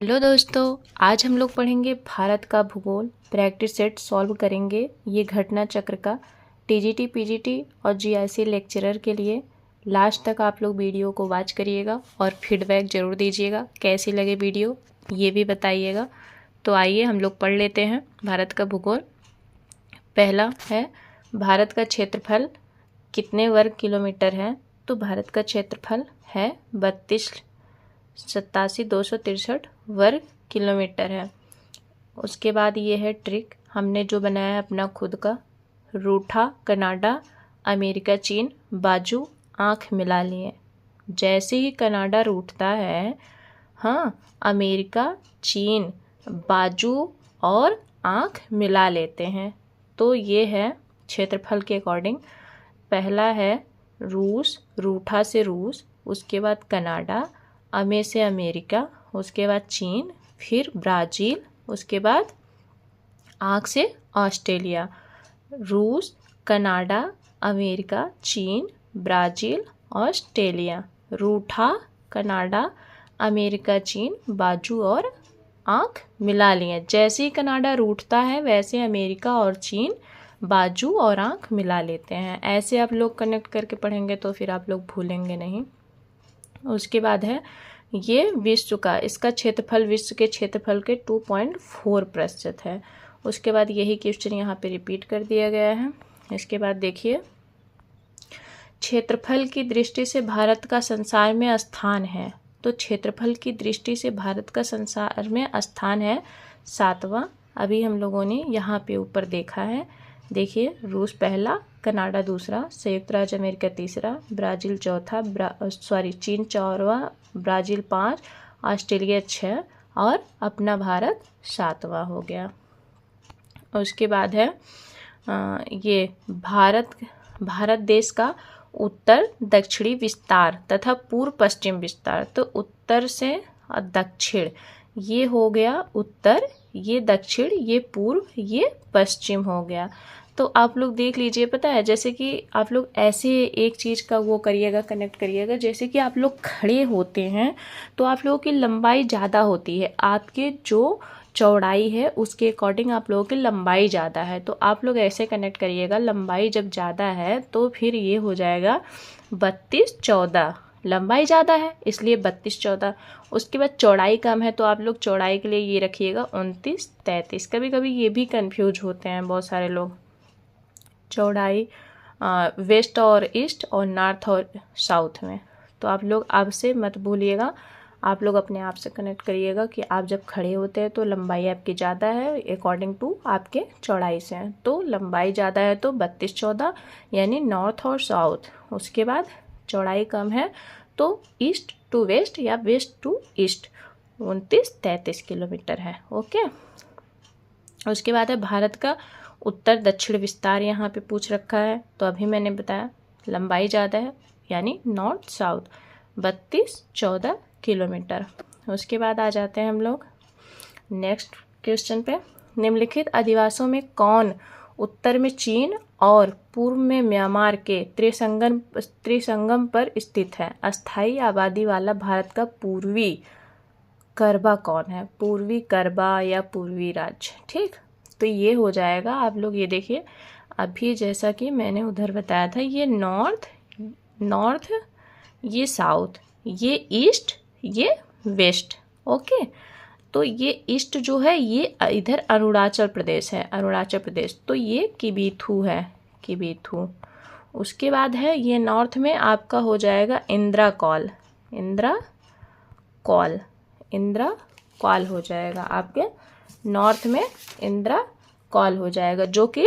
Hello दोस्तों, आज हम लोग पढ़ेंगे भारत का भूगोल। प्रैक्टिस सेट सॉल्व करेंगे ये घटना चक्र का टीजीटी, पीजीटी और जीआईसी लेक्चरर के लिए। लास्ट तक आप लोग वीडियो को वॉच करिएगा और फीडबैक ज़रूर दीजिएगा, कैसी लगे वीडियो ये भी बताइएगा। तो आइए हम लोग पढ़ लेते हैं भारत का भूगोल। पहला है, भारत का क्षेत्रफल कितने वर्ग किलोमीटर है? तो भारत का क्षेत्रफल है 32,87,263 वर्ग किलोमीटर है। उसके बाद ये है ट्रिक, हमने जो बनाया है अपना खुद का। रूठा, कनाडा, अमेरिका, चीन, बाजू, आँख मिला लिए। जैसे ही कनाडा रूठता है, हाँ, अमेरिका, चीन, बाजू और आँख मिला लेते हैं। तो ये है क्षेत्रफल के अकॉर्डिंग। पहला है रूस, रूठा से रूस, उसके बाद कनाडा, अमे से अमेरिका, उसके बाद चीन, फिर ब्राज़ील, उसके बाद आँख से ऑस्ट्रेलिया। रूस, कनाडा, अमेरिका, चीन, ब्राज़ील, ऑस्ट्रेलिया। रूठा, कनाडा, अमेरिका, चीन, बाजू और आँख मिला लिए। जैसे ही कनाडा रूठता है वैसे अमेरिका और चीन बाजू और आँख मिला लेते हैं। ऐसे आप लोग कनेक्ट करके पढ़ेंगे तो फिर आप लोग भूलेंगे नहीं। उसके बाद है ये विश्व का, इसका क्षेत्रफल विश्व के क्षेत्रफल के 2.4% है। उसके बाद यही क्वेश्चन यहाँ पे रिपीट कर दिया गया है। इसके बाद देखिए, क्षेत्रफल की दृष्टि से भारत का संसार में स्थान है। तो क्षेत्रफल की दृष्टि से भारत का संसार में स्थान है 7वां। अभी हम लोगों ने यहाँ पे ऊपर देखा है। देखिए, रूस पहला, कनाडा दूसरा, संयुक्त राज्य अमेरिका तीसरा, ब्राज़ील चौथा, चीन चौथा, ब्राज़ील 5, ऑस्ट्रेलिया 6 और अपना भारत 7वां हो गया। उसके बाद है ये भारत देश का उत्तर दक्षिणी विस्तार तथा पूर्व पश्चिम विस्तार। तो उत्तर से दक्षिण ये हो गया उत्तर, ये दक्षिण, ये पूर्व, ये पश्चिम हो गया। तो आप लोग देख लीजिए, पता है जैसे कि आप लोग ऐसे एक चीज़ का वो करिएगा, कनेक्ट करिएगा। जैसे कि आप लोग खड़े होते हैं तो आप लोगों की लंबाई ज़्यादा होती है, आपके जो चौड़ाई है उसके अकॉर्डिंग आप लोगों की लंबाई ज़्यादा है। तो आप लोग ऐसे कनेक्ट करिएगा, लंबाई जब ज़्यादा है तो फिर ये हो जाएगा 32-14। लंबाई ज़्यादा है इसलिए 32-14। उसके बाद चौड़ाई कम है तो आप लोग चौड़ाई के लिए ये रखिएगा 29-33। कभी कभी ये भी कंफ्यूज होते हैं बहुत सारे लोग। चौड़ाई वेस्ट और ईस्ट और नॉर्थ और साउथ में। तो आप लोग अब से मत भूलिएगा, आप लोग अपने आप से कनेक्ट करिएगा कि आप जब खड़े होते हैं तो लंबाई आपकी ज़्यादा है अकॉर्डिंग टू आपके चौड़ाई से। तो लंबाई ज़्यादा है तो 32-14 यानी नॉर्थ और साउथ। उसके बाद चौड़ाई कम है तो ईस्ट टू वेस्ट या वेस्ट टू ईस्ट 29-33 किलोमीटर है। ओके। उसके बाद है भारत का उत्तर दक्षिण विस्तार, यहाँ पे पूछ रखा है। तो अभी मैंने बताया लंबाई ज़्यादा है यानी नॉर्थ साउथ 32-14 किलोमीटर। उसके बाद आ जाते हैं हम लोग नेक्स्ट क्वेश्चन पे। निम्नलिखित अधिवासों में कौन उत्तर में चीन और पूर्व में म्यांमार के त्रिसंगम पर स्थित है? अस्थायी आबादी वाला भारत का पूर्वी करबा कौन है? पूर्वी करबा या पूर्वी राज्य। ठीक, तो ये हो जाएगा। आप लोग ये देखिए, अभी जैसा कि मैंने उधर बताया था, ये नॉर्थ, ये साउथ, ये ईस्ट, ये वेस्ट। ओके, तो ये ईस्ट जो है ये इधर अरुणाचल प्रदेश है, अरुणाचल प्रदेश। तो ये किबीथू है, किबीथू। उसके बाद है ये नॉर्थ में आपका हो जाएगा इंदिरा कौल, इंदिरा कौल, इंदिरा कौल हो जाएगा आपके नॉर्थ में। इंदिरा कौल हो जाएगा जो कि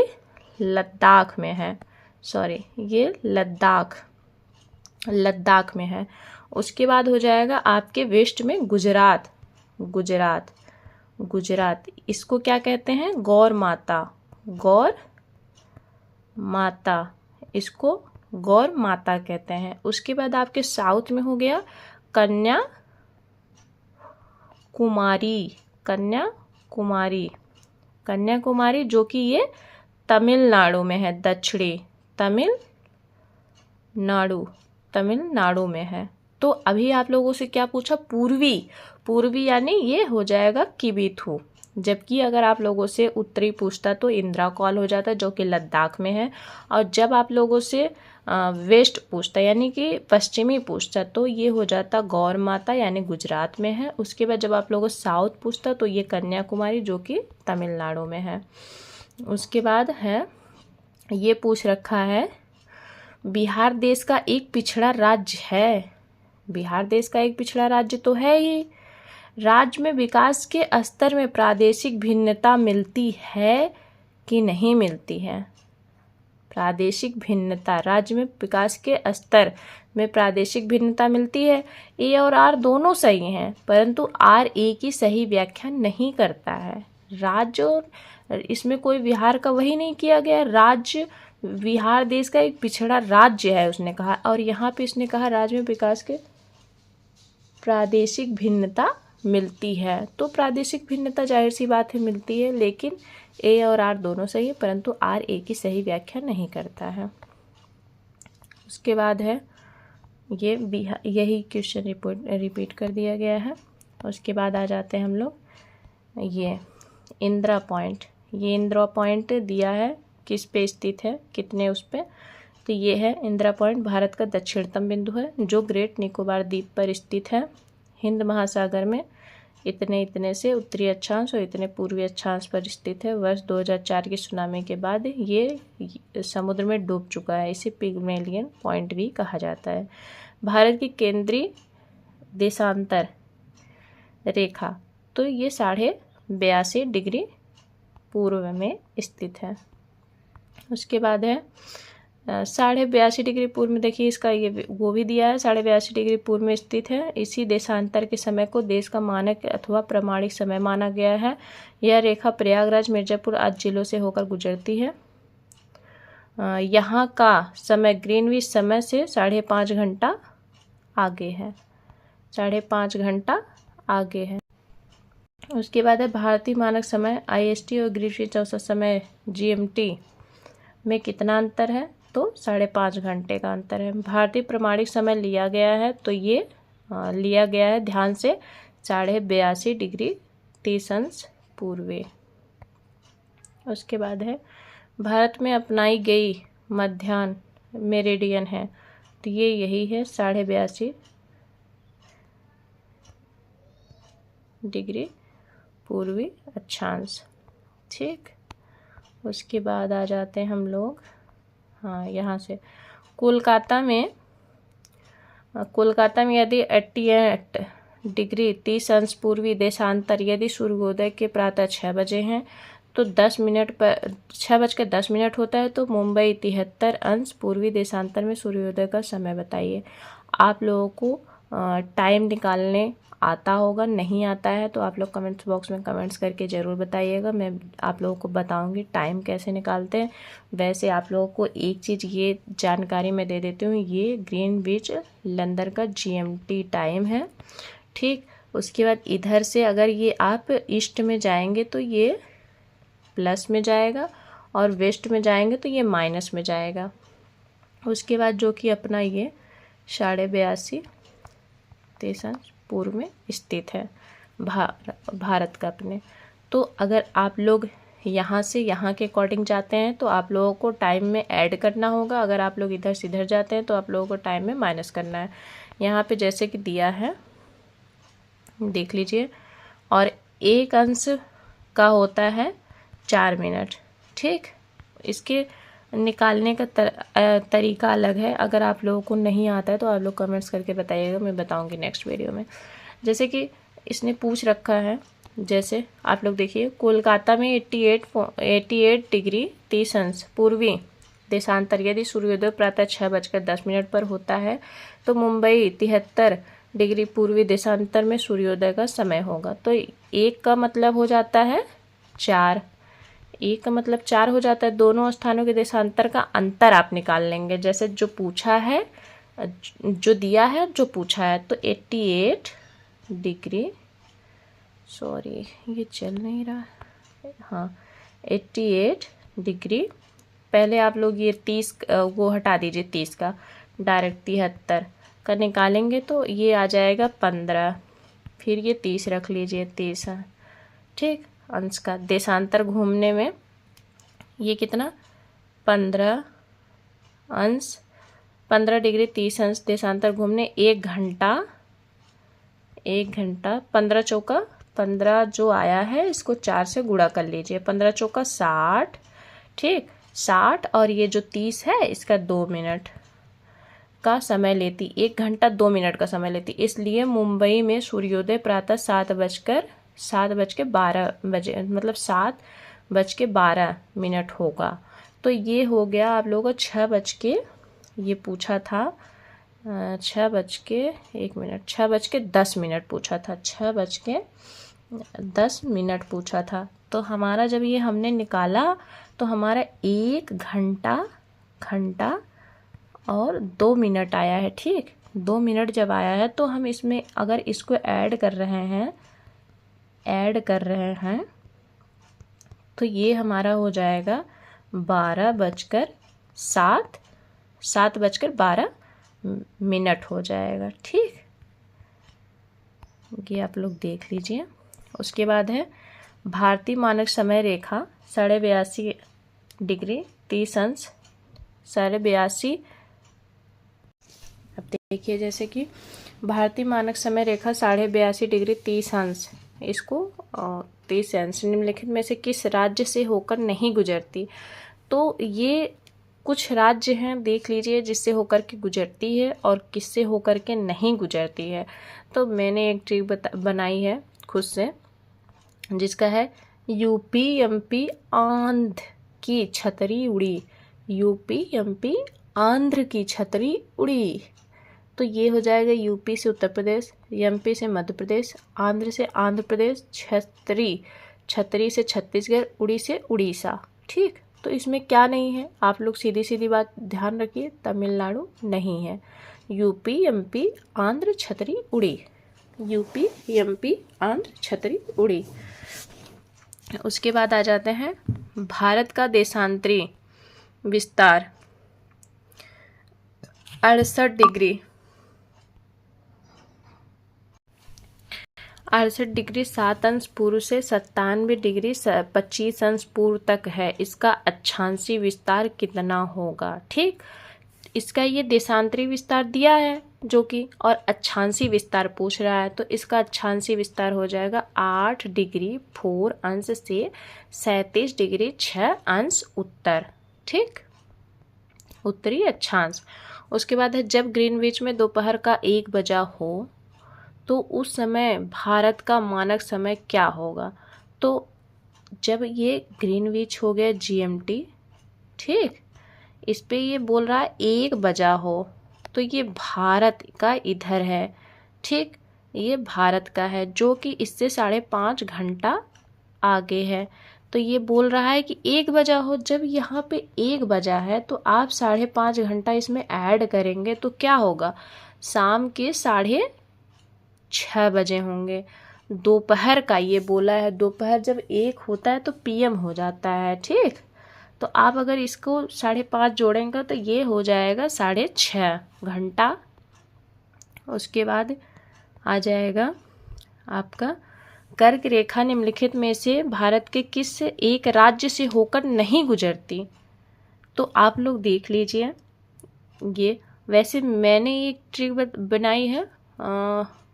लद्दाख में है। सॉरी, ये लद्दाख में है। उसके बाद हो जाएगा आपके वेस्ट में गुजरात, गुजरात, गुजरात। इसको क्या कहते हैं? गौर माता, गौर माता, इसको गौर माता कहते हैं। उसके बाद आपके साउथ में हो गया कन्याकुमारी, कन्याकुमारी, कन्याकुमारी जो कि ये तमिलनाडु में है, दक्षिणी तमिलनाडु में है। तो अभी आप लोगों से क्या पूछा, पूर्वी, पूर्वी यानी ये हो जाएगा किबिथु। जबकि अगर आप लोगों से उत्तरी पूछता तो इंद्राकौल हो जाता, जो कि लद्दाख में है। और जब आप लोगों से वेस्ट पूछता यानी कि पश्चिमी पूछता तो ये हो जाता गौर माता यानी गुजरात में है। उसके बाद जब आप लोगों से साउथ पूछता तो ये कन्याकुमारी जो कि तमिलनाडु में है। उसके बाद है ये पूछ रखा है बिहार देश का एक पिछड़ा राज्य है। बिहार देश का एक पिछड़ा राज्य तो है ही। राज्य में विकास के स्तर में प्रादेशिक भिन्नता मिलती है कि नहीं मिलती है। प्रादेशिक भिन्नता, राज्य में विकास के स्तर में प्रादेशिक भिन्नता मिलती है। ए और आर दोनों सही हैं, परंतु आर ए की सही व्याख्या नहीं करता है। राज्य और इसमें कोई बिहार का वही नहीं किया गया। राज्य बिहार देश का एक पिछड़ा राज्य है उसने कहा, और यहाँ पे इसने कहा राज्य में विकास के प्रादेशिक भिन्नता मिलती है। तो प्रादेशिक भिन्नता जाहिर सी बात है मिलती है, लेकिन ए और आर दोनों सही है, परंतु आर ए की सही व्याख्या नहीं करता है। उसके बाद है ये बिहार, यही क्वेश्चन रिपीट कर दिया गया है। उसके बाद आ जाते हैं हम लोग ये इंदिरा पॉइंट। ये इंदिरा पॉइंट दिया है किस पे स्थित है, कितने उस पे, तो ये है इंदिरा पॉइंट भारत का दक्षिणतम बिंदु है जो ग्रेट निकोबार द्वीप पर स्थित है। हिंद महासागर में इतने इतने से उत्तरी अक्षांश और इतने पूर्वी अक्षांश पर स्थित है। वर्ष 2004 की सुनामी के बाद ये समुद्र में डूब चुका है। इसे पिग्मेलियन पॉइंट भी कहा जाता है। भारत की केंद्रीय देशांतर रेखा तो ये 82.5 डिग्री पूर्व में स्थित है। उसके बाद है 82.5 डिग्री पूर्व में, देखिए इसका ये वो भी दिया है 82.5 डिग्री पूर्व में स्थित है। इसी देशांतर के समय को देश का मानक अथवा प्रमाणिक समय माना गया है। यह रेखा प्रयागराज, मिर्जापुर आदि जिलों से होकर गुजरती है। यहाँ का समय ग्रीनविच समय से 5.5 घंटा आगे है, 5.5 घंटा आगे है। उसके बाद है भारतीय मानक समय IST और ग्रीनविच औसत समय GMT में कितना अंतर है, तो 5.5 घंटे का अंतर है। भारतीय प्रमाणिक समय लिया गया है, तो ये लिया गया है ध्यान से 82.5 डिग्री 30 अंश पूर्वी। उसके बाद है भारत में अपनाई गई मध्याह्न मेरिडियन है, तो ये यही है 82.5 डिग्री पूर्वी अक्षांश। ठीक, उसके बाद आ जाते हैं हम लोग यहाँ से कोलकाता में यदि 88 डिग्री 30 अंश पूर्वी देशांतर यदि सूर्योदय के प्रातः 6 बजे हैं तो 10 मिनट पर 6:10 होता है, तो मुंबई 73 अंश पूर्वी देशांतर में सूर्योदय का समय बताइए। आप लोगों को टाइम निकालने आता होगा, नहीं आता है तो आप लोग कमेंट्स बॉक्स में कमेंट्स करके ज़रूर बताइएगा। मैं आप लोगों को बताऊंगी टाइम कैसे निकालते हैं। वैसे आप लोगों को एक चीज़ ये जानकारी मैं दे देती हूँ, ये ग्रीनविच लंदन का GMT टाइम है। ठीक, उसके बाद इधर से अगर ये आप ईस्ट में जाएंगे तो ये प्लस में जाएगा और वेस्ट में जाएंगे तो ये माइनस में जाएगा। उसके बाद जो कि अपना ये 82.5 पूर्व में स्थित है भारत का अपने। तो अगर आप लोग यहाँ से यहाँ के अकॉर्डिंग जाते हैं तो आप लोगों को टाइम में ऐड करना होगा। अगर आप लोग इधर से इधर जाते हैं तो आप लोगों को टाइम में माइनस करना है। यहाँ पे जैसे कि दिया है देख लीजिए, और एक अंश का होता है 4 मिनट। ठीक, इसके निकालने का तरीका अलग है। अगर आप लोगों को नहीं आता है तो आप लोग कमेंट्स करके बताइएगा, मैं बताऊंगी नेक्स्ट वीडियो में। जैसे कि इसने पूछ रखा है, जैसे आप लोग देखिए कोलकाता में 88 डिग्री 30 अंश पूर्वी देशांतर यदि सूर्योदय प्रातः 6:10 पर होता है तो मुंबई 73 डिग्री पूर्वी देशांतर में सूर्योदय का समय होगा। तो एक का मतलब हो जाता है 4, एक का मतलब 4 हो जाता है। दोनों स्थानों के देशांतर का अंतर आप निकाल लेंगे, जैसे जो पूछा है, जो दिया है, जो पूछा है। तो 88 डिग्री, सॉरी ये चल नहीं रहा, हाँ 88 डिग्री, पहले आप लोग ये 30 वो हटा दीजिए, 30 का डायरेक्ट 73 का निकालेंगे तो ये आ जाएगा 15, फिर ये 30 रख लीजिए, 30 ठीक। अंश का देशांतर घूमने में ये कितना 15 अंश 15 डिग्री 30 अंश देशांतर घूमने 1 घंटा 15 चौका 15 जो आया है इसको 4 से गुणा कर लीजिए, 15 चौका 60 ठीक 60, और ये जो 30 है इसका 2 मिनट का समय लेती, 1 घंटा 2 मिनट का समय लेती। इसलिए मुंबई में सूर्योदय प्रातः 7:12 बजे मतलब 7:12 होगा। तो ये हो गया आप लोगों को 6 बज के, ये पूछा था 6:10 पूछा था, 6:10 पूछा था। तो हमारा जब ये हमने निकाला तो हमारा 1 घंटा और 2 मिनट आया है ठीक। 2 मिनट जब आया है तो हम इसमें अगर इसको ऐड कर रहे हैं तो ये हमारा हो जाएगा 7:12 हो जाएगा ठीक। ये आप लोग देख लीजिए। उसके बाद है भारतीय मानक समय रेखा 82.5 डिग्री 30 अंश 82.5। अब देखिए जैसे कि भारतीय मानक समय रेखा 82.5 डिग्री 30 अंश, इसको 30 अंश निम्नलिखित में से किस राज्य से होकर नहीं गुजरती। तो ये कुछ राज्य हैं, देख लीजिए जिससे होकर के गुजरती है और किससे होकर के नहीं गुजरती है। तो मैंने एक ट्रिक बनाई है खुद से, जिसका है यूपी एमपी आंध्र की छतरी उड़ी, यूपी एमपी आंध्र की छतरी उड़ी। तो ये हो जाएगा यूपी से उत्तर प्रदेश, एमपी से मध्य प्रदेश, आंध्र से आंध्र प्रदेश, छतरी से छत्तीसगढ़, उड़ी से उड़ीसा ठीक। तो इसमें क्या नहीं है, आप लोग सीधी सीधी बात ध्यान रखिए, तमिलनाडु नहीं है। यूपी एमपी आंध्र छतरी उड़ी, यूपी एमपी आंध्र छतरी उड़ी। उसके बाद आ जाते हैं भारत का देशांतरी विस्तार 68 डिग्री 7 अंश पूर्व से 97 डिग्री 25 अंश पूर्व तक है। इसका अक्षांशीय विस्तार कितना होगा ठीक। इसका ये देशांतरी विस्तार दिया है जो कि, और अक्षांशीय विस्तार पूछ रहा है, तो इसका अक्षांशीय विस्तार हो जाएगा 8 डिग्री 4 अंश से 37 डिग्री 6 अंश उत्तर ठीक, उत्तरी अक्षांश। उसके बाद है जब ग्रीनविच में दोपहर का 1 बजा हो तो उस समय भारत का मानक समय क्या होगा। तो जब ये ग्रीनविच हो गया जीएमटी ठीक, इस पे ये बोल रहा है 1 बजा हो, तो ये भारत का इधर है ठीक, ये भारत का है जो कि इससे 5.5 घंटा आगे है। तो ये बोल रहा है कि 1 बजा हो, जब यहाँ पे 1 बजा है तो आप 5.5 घंटा इसमें ऐड करेंगे तो क्या होगा, शाम के 6:30 बजे होंगे। दोपहर का ये बोला है, दोपहर जब 1 होता है तो पीएम हो जाता है ठीक। तो आप अगर इसको 5.5 जोड़ेंगे तो ये हो जाएगा 6.5 घंटा। उसके बाद आ जाएगा आपका कर्क रेखा निम्नलिखित में से भारत के किस एक राज्य से होकर नहीं गुजरती। तो आप लोग देख लीजिए, ये वैसे मैंने एक ट्रिक बनाई है,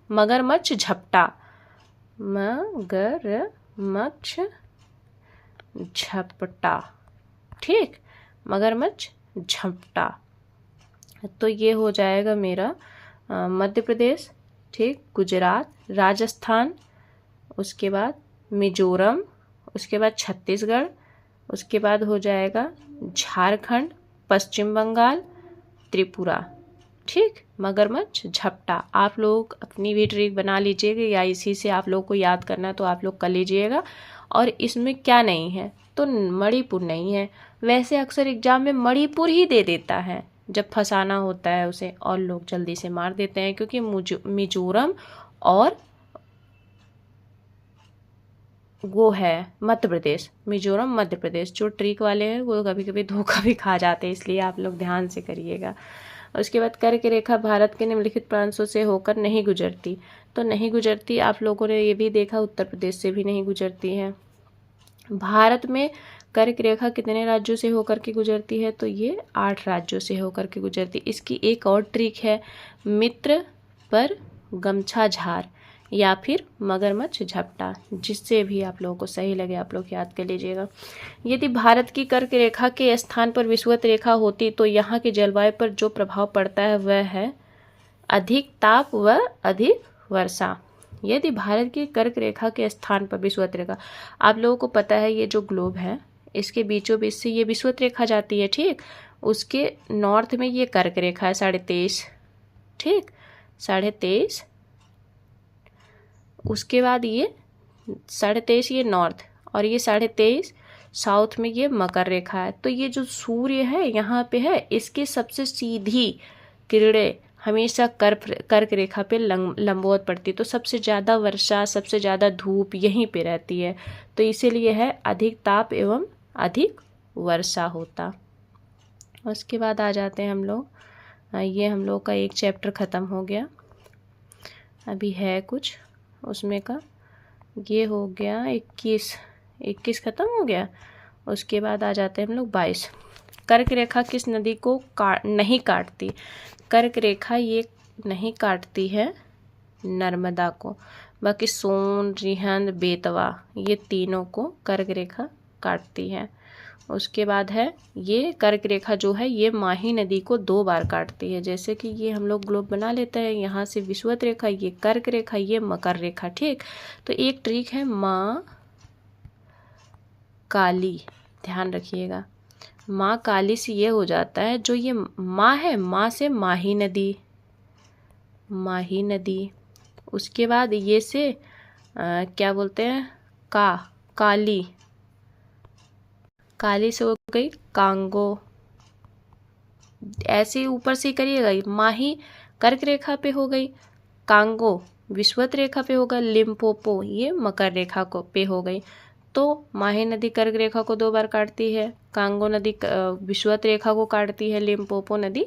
मगरमच्छ झपटा, मगरमच्छ झपटा ठीक, मगरमच्छ झपटा। तो ये हो जाएगा मेरा मध्य प्रदेश ठीक, गुजरात, राजस्थान, उसके बाद मिजोरम, उसके बाद छत्तीसगढ़, उसके बाद हो जाएगा झारखंड, पश्चिम बंगाल, त्रिपुरा ठीक। मगरमच्छ झपटा आप लोग अपनी भी ट्रिक बना लीजिएगा, या इसी से आप लोग को याद करना है तो आप लोग कर लीजिएगा। और इसमें क्या नहीं है, तो मणिपुर नहीं है। वैसे अक्सर एग्जाम में मणिपुर ही दे देता है जब फंसाना होता है उसे, और लोग जल्दी से मार देते हैं, क्योंकि मिजोरम और वो है मध्य प्रदेश, मिजोरम मध्य प्रदेश। जो ट्रिक वाले हैं वो कभी कभी धोखा भी खा जाते हैं, इसलिए आप लोग ध्यान से करिएगा। उसके बाद कर्क रेखा भारत के निम्नलिखित प्रांतों से होकर नहीं गुजरती। तो नहीं गुजरती, आप लोगों ने ये भी देखा, उत्तर प्रदेश से भी नहीं गुजरती है। भारत में कर्क रेखा कितने राज्यों से होकर के गुजरती है? तो ये 8 राज्यों से होकर के गुजरती। इसकी एक और ट्रिक है, मित्र पर गमछा झार या फिर मगरमच्छ झपटा, जिससे भी आप लोगों को सही लगे आप लोग याद कर लीजिएगा। यदि भारत की कर्क रेखा के स्थान पर विषुवत रेखा होती तो यहाँ की जलवायु पर जो प्रभाव पड़ता है वह है अधिक ताप व अधिक वर्षा। यदि भारत की कर्क रेखा के स्थान पर विषुवत रेखा, आप लोगों को पता है ये जो ग्लोब है इसके बीचों बीच से ये विषुवत रेखा जाती है, ठीक। उसके नॉर्थ में ये कर्क रेखा है 23.5, ठीक, 23.5। उसके बाद ये 23.5 ये नॉर्थ, और ये 23.5 साउथ में ये मकर रेखा है। तो ये जो सूर्य है यहाँ पे है, इसकी सबसे सीधी किरणें हमेशा कर्क रेखा पे लंबवत पड़ती, तो सबसे ज़्यादा वर्षा, सबसे ज़्यादा धूप यहीं पे रहती है। तो इसीलिए है अधिक ताप एवं अधिक वर्षा होता। उसके बाद आ जाते हैं हम लोग, ये हम लोग का एक चैप्टर ख़त्म हो गया, अभी है कुछ उसमें का, ये हो गया 21 ख़त्म हो गया। उसके बाद आ जाते हैं हम लोग 22। कर्क रेखा किस नदी को नहीं काटती? कर्क रेखा ये नहीं काटती है नर्मदा को, बाकी सोन, रिहंद, बेतवा ये तीनों को कर्क रेखा काटती है। उसके बाद है ये कर्क रेखा जो है ये माही नदी को 2 बार काटती है। जैसे कि ये हम लोग ग्लोब बना लेते हैं, यहाँ से विषुवत रेखा, ये कर्क रेखा, ये मकर रेखा, ठीक। तो एक ट्रिक है माँ काली, ध्यान रखिएगा, माँ काली से ये हो जाता है, जो ये माँ है, माँ से माही नदी। उसके बाद ये से क्या बोलते हैं, काली से हो गई कांगो। ऐसे ही ऊपर से करिएगा, माही कर्क रेखा पे हो गई, कांगो विषुवत रेखा पे होगा, लिम्पोपो ये मकर रेखा को पे हो गई। तो माही नदी कर्क रेखा को 2 बार काटती है, कांगो नदी विषुवत रेखा को काटती है, लिम्पोपो नदी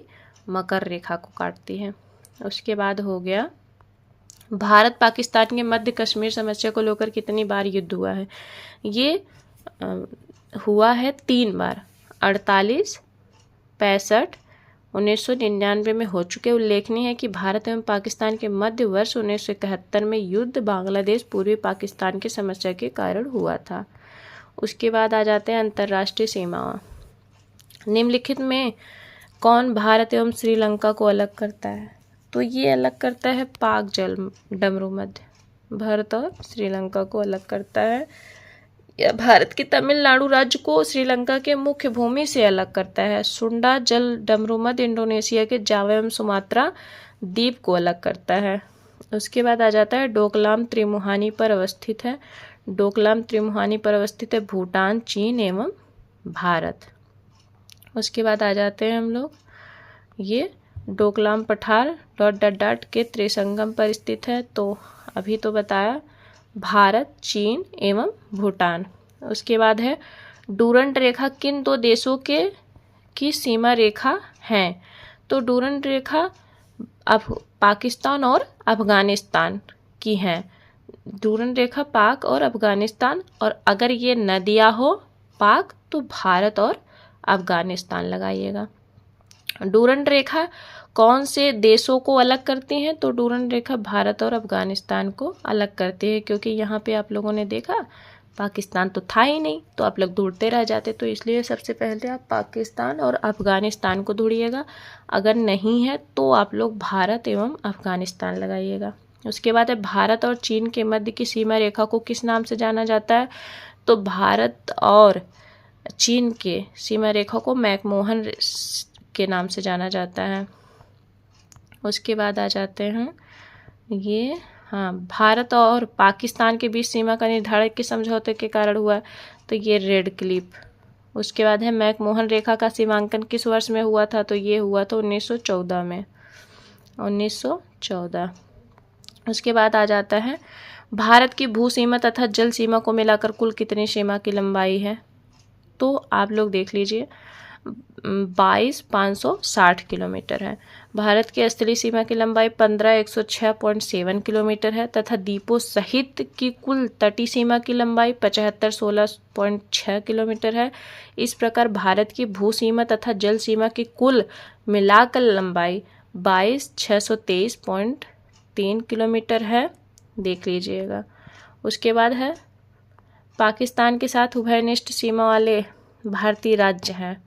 मकर रेखा को काटती है। उसके बाद हो गया भारत पाकिस्तान के मध्य कश्मीर समस्या को लेकर कितनी बार युद्ध हुआ है? ये हुआ है 3 बार, 48, 65, 1999 में हो चुके। उल्लेखनीय है कि भारत एवं पाकिस्तान के मध्य वर्ष 1971 में युद्ध बांग्लादेश पूर्वी पाकिस्तान की समस्या के कारण हुआ था। उसके बाद आ जाते हैं अंतर्राष्ट्रीय सीमाएं। निम्नलिखित में कौन भारत एवं श्रीलंका को अलग करता है? तो ये अलग करता है पाक जल डमरू मध्य, भारत और श्रीलंका को अलग करता है। यह भारत के तमिलनाडु राज्य को श्रीलंका के मुख्य भूमि से अलग करता है। सुंडा जल डमरू मध्य इंडोनेशिया के जावा एवं सुमात्रा द्वीप को अलग करता है। उसके बाद आ जाता है डोकलाम त्रिमुहानी पर अवस्थित है। डोकलाम त्रिमुहानी पर अवस्थित है भूटान, चीन एवं भारत। उसके बाद आ जाते हैं हम लोग, ये डोकलाम पठार ... के त्रिसंगम पर स्थित है। तो अभी तो बताया भारत, चीन एवं भूटान। उसके बाद है डूरंट रेखा किन 2 देशों की सीमा रेखा है? तो डूरंट रेखा अब पाकिस्तान और अफगानिस्तान की है। डूरंट रेखा पाक और अफगानिस्तान, और अगर ये नदियाँ हो पाक तो भारत और अफगानिस्तान लगाइएगा। डूरंट रेखा कौन से देशों को अलग करती हैं? तो डूरंट रेखा भारत और अफगानिस्तान को अलग करती है, क्योंकि यहाँ पे आप लोगों ने देखा पाकिस्तान तो था ही नहीं, तो आप लोग ढूंढते रह जाते। तो इसलिए सबसे पहले आप पाकिस्तान और अफगानिस्तान को ढूंढिएगा, अगर नहीं है तो आप लोग भारत एवं अफगानिस्तान लगाइएगा। उसके बाद है भारत और चीन के मध्य की सीमा रेखा को किस नाम से जाना जाता है? तो भारत और चीन के सीमा रेखा को मैकमोहन के नाम से जाना जाता है। उसके बाद आ जाते हैं ये, भारत और पाकिस्तान के बीच सीमा का निर्धारण किस समझौते के कारण हुआ? तो ये रेड क्लिफ। उसके बाद है मैकमोहन रेखा का सीमांकन किस वर्ष में हुआ था? तो ये हुआ था 1914 में, 1914। उसके बाद आ जाता है भारत की भू सीमा तथा जल सीमा को मिलाकर कुल कितनी सीमा की लंबाई है? तो आप लोग देख लीजिए 22,560 किलोमीटर है। भारत की स्थलीय सीमा की लंबाई 15,106.7 किलोमीटर है तथा द्वीपों सहित की कुल तटीय सीमा की लंबाई 75,16.6 किलोमीटर है। इस प्रकार भारत की भू सीमा तथा जल सीमा की कुल मिलाकर लंबाई 22,623.3 किलोमीटर है। देख लीजिएगा। उसके बाद है पाकिस्तान के साथ उभयनिष्ठ सीमा वाले भारतीय राज्य हैं,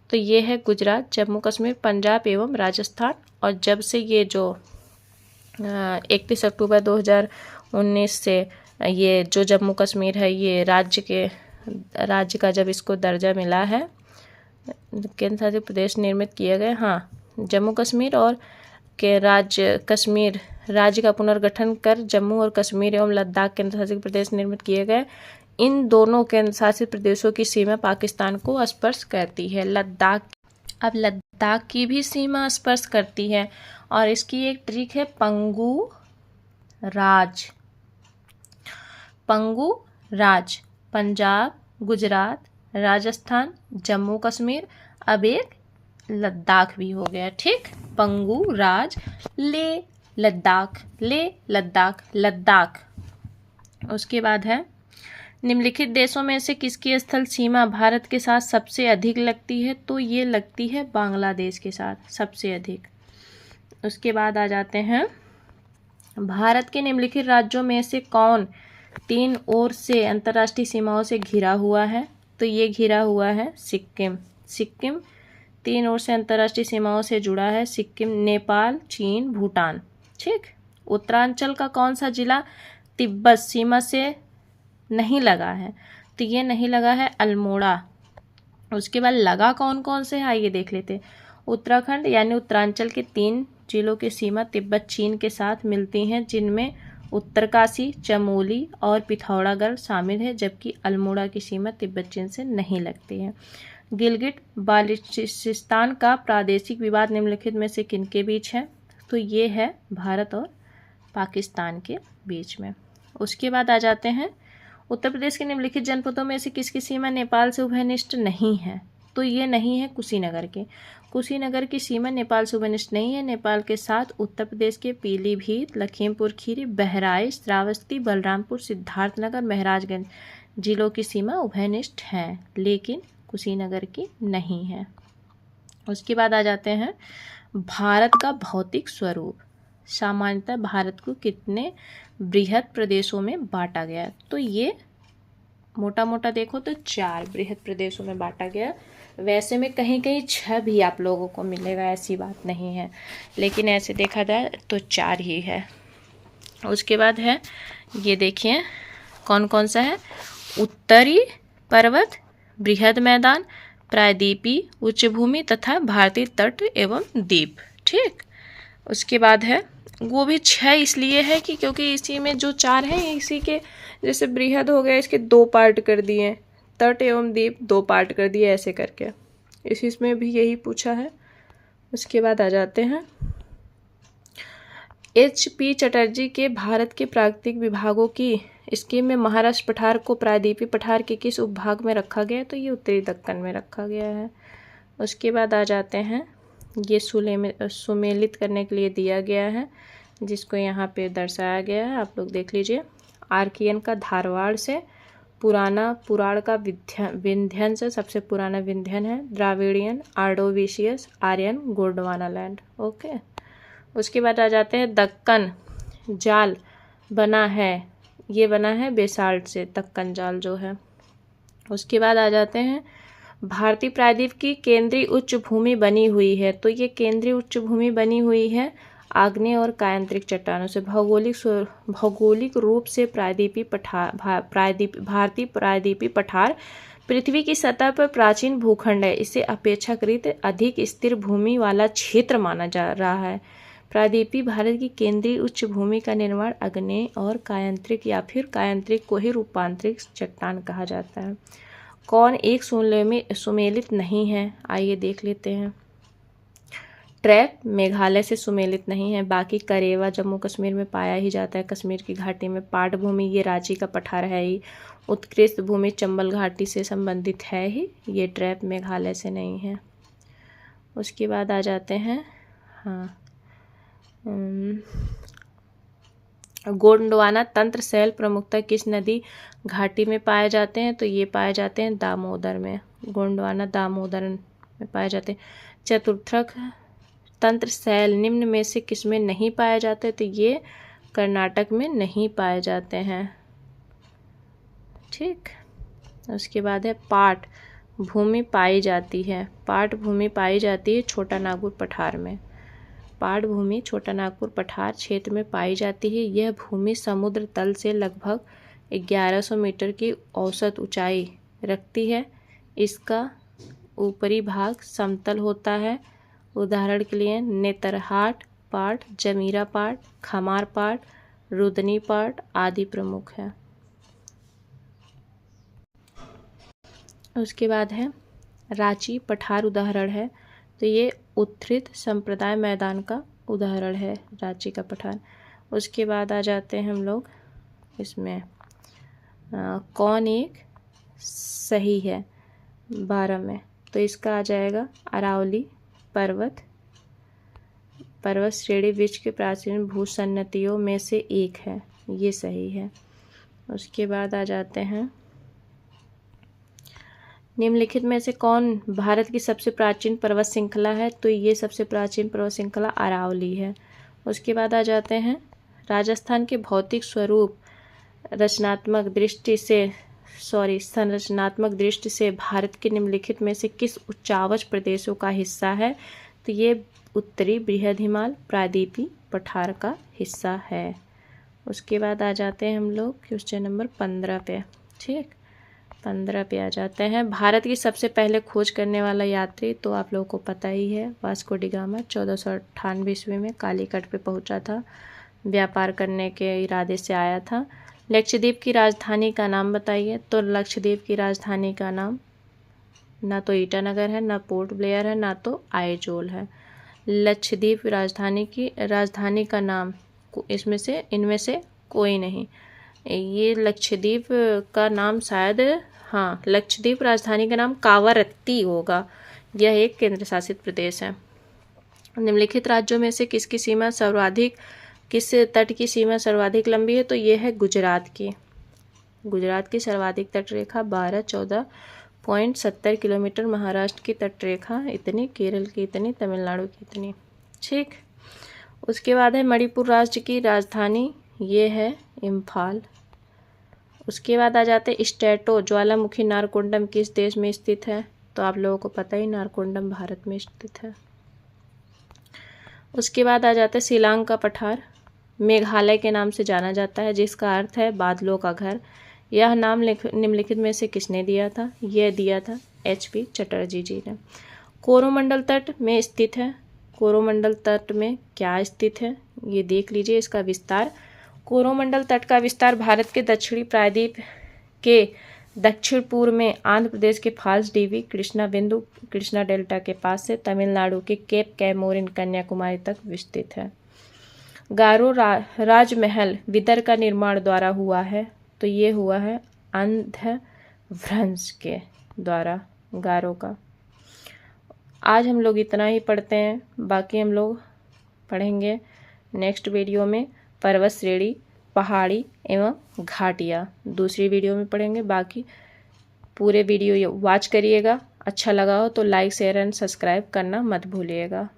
तो ये है गुजरात, जम्मू कश्मीर, पंजाब एवं राजस्थान। और जब से ये जो 31 अक्टूबर 2019 से ये जो जम्मू कश्मीर है ये राज्य का जब इसको दर्जा मिला है, केंद्र शासित प्रदेश निर्मित किए गए। हाँ, जम्मू कश्मीर और के कश्मीर राज्य का पुनर्गठन कर जम्मू और कश्मीर एवं लद्दाख केंद्र शासित प्रदेश निर्मित किए गए। इन दोनों केंद्र शासित प्रदेशों की सीमा पाकिस्तान को स्पर्श करती है। लद्दाख की भी सीमा स्पर्श करती है और इसकी एक ट्रिक है पंगु राज। पंजाब, गुजरात, राजस्थान, जम्मू कश्मीर, अब एक लद्दाख भी हो गया। ठीक, पंगु राज, ले लद्दाख। उसके बाद है निम्नलिखित देशों में से किसकी स्थल सीमा भारत के साथ सबसे अधिक लगती है, तो ये लगती है बांग्लादेश के साथ सबसे अधिक। उसके बाद आ जाते हैं भारत के निम्नलिखित राज्यों में से कौन 3 ओर से अंतर्राष्ट्रीय सीमाओं से घिरा हुआ है, तो ये घिरा हुआ है सिक्किम 3 ओर से अंतर्राष्ट्रीय सीमाओं से जुड़ा है सिक्किम, नेपाल, चीन, भूटान। ठीक, उत्तरांचल का कौन सा जिला तिब्बत सीमा से नहीं लगा है, तो ये नहीं लगा है अल्मोड़ा। उसके बाद लगा कौन कौन से, आइए देख लेते हैं। उत्तराखंड यानी उत्तरांचल के 3 जिलों की सीमा तिब्बत चीन के साथ मिलती हैं, जिनमें उत्तरकाशी, चमोली और पिथौरागढ़ शामिल है, जबकि अल्मोड़ा की सीमा तिब्बत चीन से नहीं लगती है। गिलगिट बाल्टिस्तान का प्रादेशिक विवाद निम्नलिखित में से किनके बीच है, तो ये है भारत और पाकिस्तान के बीच में। उसके बाद आ जाते हैं उत्तर प्रदेश के निम्नलिखित जनपदों में से किसकी सीमा नेपाल से उभयनिष्ठ नहीं है, तो ये नहीं है कुशीनगर के। कुशीनगर की सीमा नेपाल से उभयनिष्ठ नहीं है। नेपाल के साथ उत्तर प्रदेश के पीलीभीत, लखीमपुर खीरी, बहराइच, श्रावस्ती, बलरामपुर, सिद्धार्थनगर, महराजगंज जिलों की सीमा उभयनिष्ठ है, लेकिन कुशीनगर की नहीं है। उसके बाद आ जाते हैं भारत का भौतिक स्वरूप। सामान्यतः भारत को कितने बृहद प्रदेशों में बांटा गया, तो ये मोटा मोटा देखो तो 4 बृहद प्रदेशों में बांटा गया। वैसे में कहीं कहीं 6 भी आप लोगों को मिलेगा, ऐसी बात नहीं है, लेकिन ऐसे देखा जाए तो 4 ही है। उसके बाद है ये देखिए कौन कौन सा है, उत्तरी पर्वत, बृहद मैदान, प्रायद्वीपीय, उच्चभूमि तथा भारतीय तट एवं द्वीप। ठीक, उसके बाद है वो भी 6 इसलिए है कि क्योंकि इसी में जो 4 हैं इसी के जैसे बृहद हो गया, इसके 2 पार्ट कर दिए, तट एवं द्वीप 2 पार्ट कर दिए, ऐसे करके इसमें भी यही पूछा है। उसके बाद आ जाते हैं HP चटर्जी के भारत के प्राकृतिक विभागों की स्कीम में महाराष्ट्र पठार को प्रायद्वीपीय पठार के किस उपभाग में रखा गया है, तो ये उत्तरी दक्कन में रखा गया है। उसके बाद आ जाते हैं ये सुमेलित करने के लिए दिया गया है, जिसको यहाँ पे दर्शाया गया है, आप लोग देख लीजिए। आर्कियन का धारवाड़ से, पुराण का विंध्यन से, सबसे पुराना विंध्यन है, द्राविडियन, आर्डोविशियस, आर्यन, गोंडवानालैंड। ओके, उसके बाद आ जाते हैं दक्कन जाल बना है, ये बना है बेसाल्ट से, दक्कन जाल जो है। उसके बाद आ जाते हैं भारतीय प्रायद्वीप की केंद्रीय उच्च भूमि बनी हुई है, तो ये केंद्रीय उच्च भूमि बनी हुई है आग्नेय और कायांतरिक चट्टानों से। भौगोलिक रूप से भारतीय प्रायद्वीपीय पठार पृथ्वी की सतह पर प्राचीन भूखंड है। इसे अपेक्षाकृत अधिक स्थिर भूमि वाला क्षेत्र माना जा रहा है। प्रायद्वीपीय भारत की केंद्रीय उच्च भूमि का निर्माण आग्नेय और कायांतरिक या फिर कायांतरिक को ही रूपांतरिक चट्टान कहा जाता है। कौन एक सुमेलित नहीं है, आइए देख लेते हैं। ट्रैप मेघालय से सुमेलित नहीं है, बाकी करेवा जम्मू कश्मीर में पाया ही जाता है। कश्मीर की घाटी में पाट भूमि ये रांची का पठार है ही। उत्कृष्ट भूमि चंबल घाटी से संबंधित है ही, ये ट्रैप मेघालय से नहीं है। उसके बाद आ जाते हैं हाँ, गोंडवाना तंत्र शैल प्रमुखतः किस नदी घाटी में पाए जाते हैं? तो ये पाए जाते हैं दामोदर में। गोंडवाना दामोदर में पाए जाते हैं। चतुर्थक तंत्र शैल निम्न में से किसमें नहीं पाए जाते? तो ये कर्नाटक में नहीं पाए जाते हैं। ठीक, उसके बाद है पाट भूमि पाई जाती है। पाट भूमि पाई जाती है छोटा नागपुर पठार में। पाट भूमि छोटा नागपुर पठार क्षेत्र में पाई जाती है। यह भूमि समुद्र तल से लगभग 1100 मीटर की औसत ऊंचाई रखती है। इसका ऊपरी भाग समतल होता है। उदाहरण के लिए नेतरहाट पाट, जमीरा पाट, खमार पाट, रुदनी पाट आदि प्रमुख है। उसके बाद है रांची पठार उदाहरण है। तो ये उत्तरित संप्रदाय मैदान का उदाहरण है रांची का पठार। उसके बाद आ जाते हैं हम लोग इसमें कौन एक सही है 12 में? तो इसका आ जाएगा अरावली पर्वत श्रेणी विश्व के प्राचीन भूसन्नतियों में से एक है, ये सही है। उसके बाद आ जाते हैं निम्नलिखित में से कौन भारत की सबसे प्राचीन पर्वत श्रृंखला है? तो ये सबसे प्राचीन पर्वत श्रृंखला अरावली है। उसके बाद आ जाते हैं राजस्थान के भौतिक स्वरूप संरचनात्मक दृष्टि से भारत के निम्नलिखित में से किस उच्चावच प्रदेशों का हिस्सा है? तो ये उत्तरी बृहद हिमाल प्रायद्वीपीय पठार का हिस्सा है। उसके बाद आ जाते हैं हम लोग क्वेश्चन नंबर 15 पे। ठीक, 15 पे आ जाते हैं। भारत की सबसे पहले खोज करने वाला यात्री तो आप लोगों को पता ही है, वास्को डी गामा 1498 ईस्वी में कालीकट पे पहुंचा था, व्यापार करने के इरादे से आया था। लक्षद्वीप की राजधानी का नाम बताइए? तो लक्षद्वीप की राजधानी का नाम ना तो ईटानगर है, ना पोर्ट ब्लेयर है, ना तो आइजोल है। लक्षद्वीप राजधानी का नाम इनमें से कोई नहीं। ये लक्षद्वीप का नाम शायद, हाँ, लक्षद्वीप राजधानी का नाम कावारत्ती होगा। यह एक केंद्र शासित प्रदेश है। निम्नलिखित राज्यों में से किस तट की सीमा सर्वाधिक लंबी है? तो यह है गुजरात की सर्वाधिक तट रेखा 12-14.70 किलोमीटर। महाराष्ट्र की तट रेखा इतनी, केरल की इतनी, तमिलनाडु की इतनी। ठीक, उसके बाद है मणिपुर राज्य की राजधानी, ये है इम्फाल। उसके बाद आ जाते हैं स्ट्रेटो ज्वालामुखी नारकोंडम किस देश में स्थित है? तो आप लोगों को पता ही, नारकोंडम भारत में स्थित है। उसके बाद आ जाता है शिलांग का पठार, मेघालय के नाम से जाना जाता है, जिसका अर्थ है बादलों का घर। यह नाम निम्नलिखित में से किसने दिया था? यह दिया था HP चटर्जी जी ने। कोरोमंडल तट में स्थित है। कोरोमंडल तट में क्या स्थित है ये देख लीजिए, इसका विस्तार। कोरोमंडल तट का विस्तार भारत के दक्षिणी प्रायद्वीप के दक्षिण पूर्व में आंध्र प्रदेश के फाल्स डीवी कृष्णा डेल्टा के पास से तमिलनाडु के केप कैमोरिन कन्याकुमारी तक विस्तृत है। गारो राजमहल विदर का निर्माण द्वारा हुआ है। तो ये हुआ है अंधभ्रंश के द्वारा गारो का। आज हम लोग इतना ही पढ़ते हैं, बाकी हम लोग पढ़ेंगे नेक्स्ट वीडियो में पर्वत श्रेणी, पहाड़ी एवं घाटियाँ दूसरी वीडियो में पढ़ेंगे। बाकी पूरे वीडियो वॉच करिएगा। अच्छा लगा हो तो लाइक शेयर एंड सब्सक्राइब करना मत भूलिएगा।